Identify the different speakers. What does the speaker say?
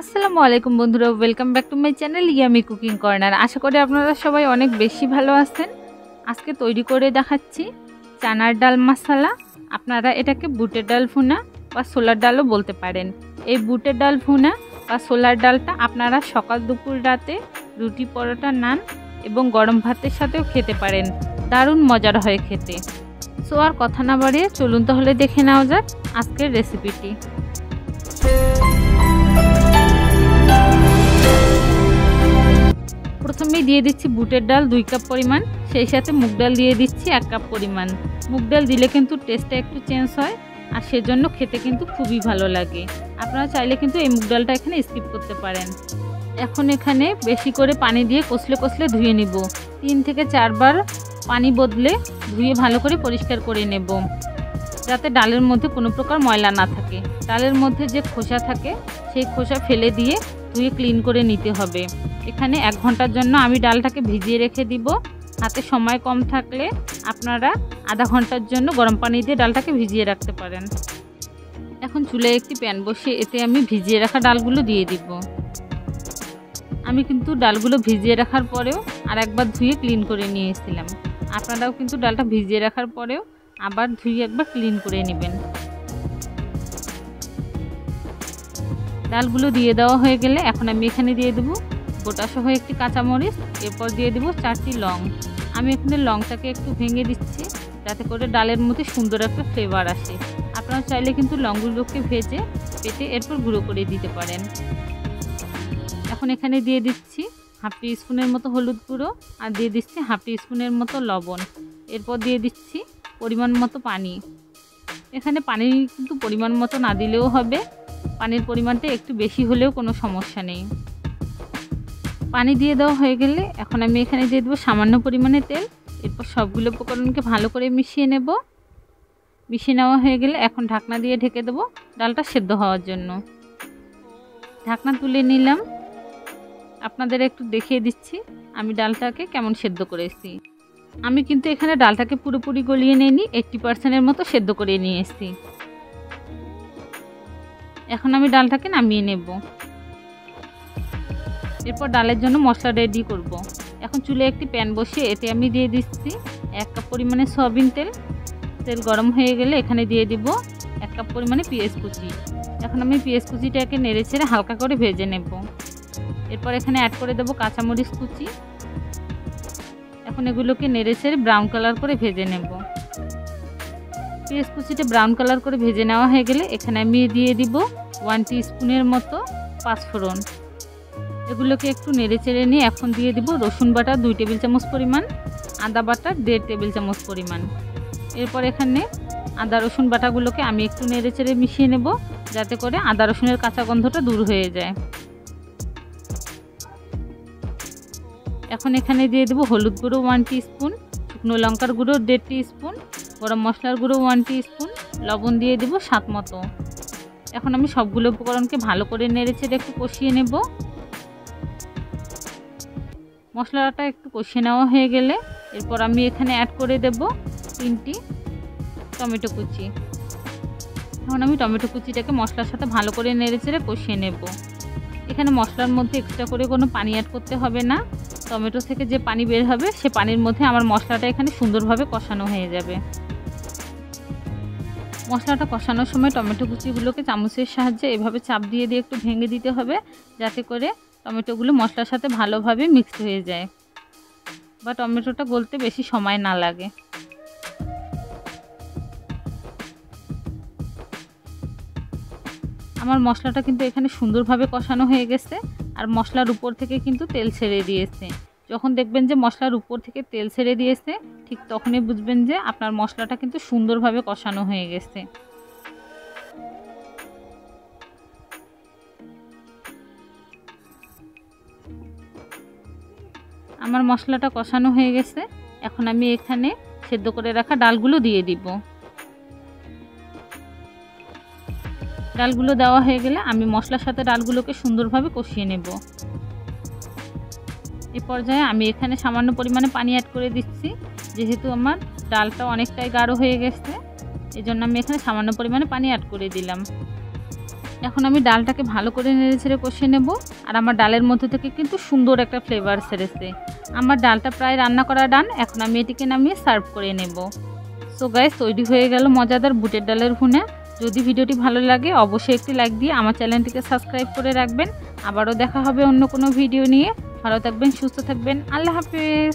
Speaker 1: আসসালামু আলাইকুম বন্ধুরা, welcome back to my channel yummy cooking corner. আশা করি আপনারা সবাই অনেক বেশি ভালো আছেন। আজকে তৈরি করে দেখাচ্ছি চানার ডাল মশলা। আপনারা এটাকে বুটের ডাল ভুনা বা ছোলার ডালও বলতে পারেন। এই বুটের ডাল ভুনা বা ছোলার ডালটা আপনারা সকাল দুপুর রাতে রুটি, পরোটা, নান এবং গরম ভাতের সাথেও খেতে পারেন। দারুণ মজার হয় খেতে। সো আর কথা না বাড়িয়ে চলুন তাহলে দেখে নেওয়া যাক আজকের রেসিপিটি। প্রথমে দিয়ে দিচ্ছি বুটের ডাল 2 কাপ পরিমাণ, সেই সাথে মুগ ডাল দিয়ে দিচ্ছি 1 কাপ পরিমাণ। মুগ ডাল দিলে কিন্তু টেস্টটা একটু চেঞ্জ হয় আর সেজন্য খেতে কিন্তু খুবই ভালো লাগে। আপনারা চাইলে কিন্তু এই মুগ ডালটা এখানে স্কিপ করতে পারেন। এখন এখানে বেশি করে পানি দিয়ে কষলে কষলে ধুয়ে নিব। 3 থেকে 4 বার পানি বদলে ধুয়ে ভালো করে পরিষ্কার করে নেব, যাতে ডালের মধ্যে কোনো প্রকার ময়লা না থাকে। ডালের মধ্যে যে খোসা থাকে সেই খোসা ফেলে দিয়ে ধুয়ে ক্লিন করে নিতে হবে। এখানে 1 ঘন্টার জন্য আমি ডালটাকে ভিজিয়ে রেখে দিব। হাতে সময় কম থাকলে আপনারা আধা ঘন্টার জন্য গরম পানি দিয়ে ডালটাকে ভিজিয়ে রাখতে পারেন। এখন চুলায় একটি প্যান বসিয়ে এতে আমি ভিজিয়ে রাখা ডালগুলো দিয়ে দিব। আমি কিন্তু ডালগুলো ভিজিয়ে রাখার পরেও আর একবার ধুয়ে ক্লিন করে নিয়েছিলাম। আপনারাও কিন্তু ডালটা ভিজিয়ে রাখার পরেও আবার ধুয়ে একবার ক্লিন করে নেবেন। ডালগুলো দিয়ে দেওয়া হয়ে গেলে এখন আমি এখানে দিয়ে দেবো গোটা সহ একটি কাঁচামরিচ, এরপর দিয়ে দেবো 4টি লং। আমি এখানে লংটাকে একটু ভেঙে দিচ্ছি যাতে করে ডালের মধ্যে সুন্দর একটা ফ্লেভার আসে। আপনারা চাইলে কিন্তু লংগুলোকে ভেজে পেটে এরপর গুঁড়ো করে দিতে পারেন। এখন এখানে দিয়ে দিচ্ছি হাফ টি স্পুনের মতো হলুদ গুঁড়ো আর দিয়ে দিচ্ছি হাফ টি স্পুনের মতো লবণ। এরপর দিয়ে দিচ্ছি পরিমাণ মতো পানি। এখানে পানি কিন্তু পরিমাণ মতো না দিলেও হবে, পানির পরিমাণটা একটু বেশি হলেও কোনো সমস্যা নেই। পানি দিয়ে দেওয়া হয়ে গেলে এখন আমি এখানে দিয়ে দেবো সামান্য পরিমাণে তেল। এরপর সবগুলো উপকরণকে ভালো করে মিশিয়ে নেব। মিশিয়ে নেওয়া হয়ে গেলে এখন ঢাকনা দিয়ে ঢেকে দেবো ডালটা সেদ্ধ হওয়ার জন্য। ঢাকনা তুলে নিলাম। আপনাদের একটু দেখিয়ে দিচ্ছি আমি ডালটাকে কেমন সেদ্ধ করেছি। আমি কিন্তু এখানে ডালটাকে পুরোপুরি গলিয়ে নিইনি, 80% মতো সেদ্ধ করে নিয়েছি। এখন আমি ডালটাকে নামিয়ে নেব। এরপর ডালের জন্য মশলা রেডি করব। এখন চুলে একটি প্যান বসিয়ে এতে আমি দিয়ে দিচ্ছি 1 কাপ পরিমাণে সয়াবিন তেল। তেল গরম হয়ে গেলে এখানে দিয়ে দিব 1 কাপ পরিমাণে পেঁয়াজ কুচি। এখন আমি পেঁয়াজ কুচিটাকে নেড়ে ছেড়ে হালকা করে ভেজে নেব। এরপর এখানে অ্যাড করে দেব কাঁচামরিচ কুচি। এখন এগুলোকে নেড়ে ছেড়ে ব্রাউন কালার করে ভেজে নেব। পেঁয়াজ কুচিটা ব্রাউন কালার করে ভেজে নেওয়া হয়ে গেলে এখানে আমি দিয়ে দিব 1 টিস্পুনের মতো পাঁচফোড়ন। এগুলোকে একটু নেড়ে চেড়ে নিয়ে এখন দিয়ে দিব রসুন বাটা 2 টেবিল চামচ পরিমাণ, আদা বাটা 1.5 টেবিল চামচ পরিমাণ। এরপর এখানে আদা রসুন বাটাগুলোকে আমি একটু নেড়ে চেড়ে মিশিয়ে নেব, যাতে করে আদা রসুনের কাঁচা গন্ধটা দূর হয়ে যায়। এখন এখানে দিয়ে দেব হলুদ গুঁড়ো 1 টিস্পুন, শুকনো লঙ্কার গুঁড়ো 1.5 টিস্পুন, গরম মশলার গুঁড়ো 1 টিস্পুন, লবণ দিয়ে দেব স্বাদ মতো। এখন আমি সবগুলো উপকরণকে ভালো করে নেড়ে চেড়ে একটু কষিয়ে নেব। মশলাটা একটু কষিয়ে নেওয়া হয়ে গেলে এরপর আমি এখানে অ্যাড করে দেব 3টি টমেটো কুচি। এখন আমি টমেটো কুচিটাকে মশলার সাথে ভালো করে নেড়ে চেড়ে কষিয়ে নেব। এখানে মশলার মধ্যে এক্সট্রা করে কোনো পানি অ্যাড করতে হবে না। টমেটো থেকে যে পানি বের হবে সে পানির মধ্যে আমার মশলাটা এখানে সুন্দরভাবে কষানো হয়ে যাবে। মশলাটা কষানোর সময় টমেটো কুচিগুলোকে চামচের সাহায্যে এভাবে চাপ দিয়ে দিয়ে একটু ভেঙে দিতে হবে, যাতে করে টমেটোগুলো মশলার সাথে ভালোভাবে মিক্সড হয়ে যায় বা টমেটোটা গলতে বেশি সময় না লাগে। আমার মশলাটা কিন্তু এখানে সুন্দরভাবে কষানো হয়ে গেছে আর মশলার উপর থেকে কিন্তু তেল ছেড়ে দিয়েছে। যখন দেখবেন যে মশলার উপর থেকে তেল ছেড়ে দিয়েছে ঠিক তখনই বুঝবেন যে আপনার মশলাটা কিন্তু সুন্দরভাবে কষানো হয়ে গেছে। আমার মশলাটা কষানো হয়ে গেছে। এখন আমি এখানে সেদ্ধ করে রাখা ডালগুলো দিয়ে দিব। ডালগুলো দেওয়া হয়ে গেলে আমি মশলার সাথে ডালগুলোকে সুন্দরভাবে কষিয়ে নেব। এই পর্যায়ে আমি এখানে সামান্য পরিমাণে পানি অ্যাড করে দিচ্ছি, যেহেতু আমার ডালটা অনেকটাই গাঢ় হয়ে গেছে, এজন্য আমি এখানে সামান্য পরিমাণে পানি অ্যাড করে দিলাম। এখন আমি ডালটাকে ভালো করে নেড়েচেড়ে কষিয়ে নেব। আর আমার ডালের মধ্যে থেকে কিন্তু সুন্দর একটা ফ্লেভার ছেড়েছে। আমার ডালটা প্রায় রান্না করা ডান। এখন আমি এটিকে নামিয়ে সার্ভ করে নেব। সো গাইস, তৈরি হয়ে গেল মজাদার বুটের ডালের ভুনা। যদি ভিডিওটি ভালো লাগে অবশ্যই একটি লাইক দিয়ে আমার চ্যানেলটিকে সাবস্ক্রাইব করে রাখবেন। আবারও দেখা হবে অন্য কোনো ভিডিও নিয়ে। ভালো থাকবেন, সুস্থ থাকবেন। আল্লাহ হাফেজ।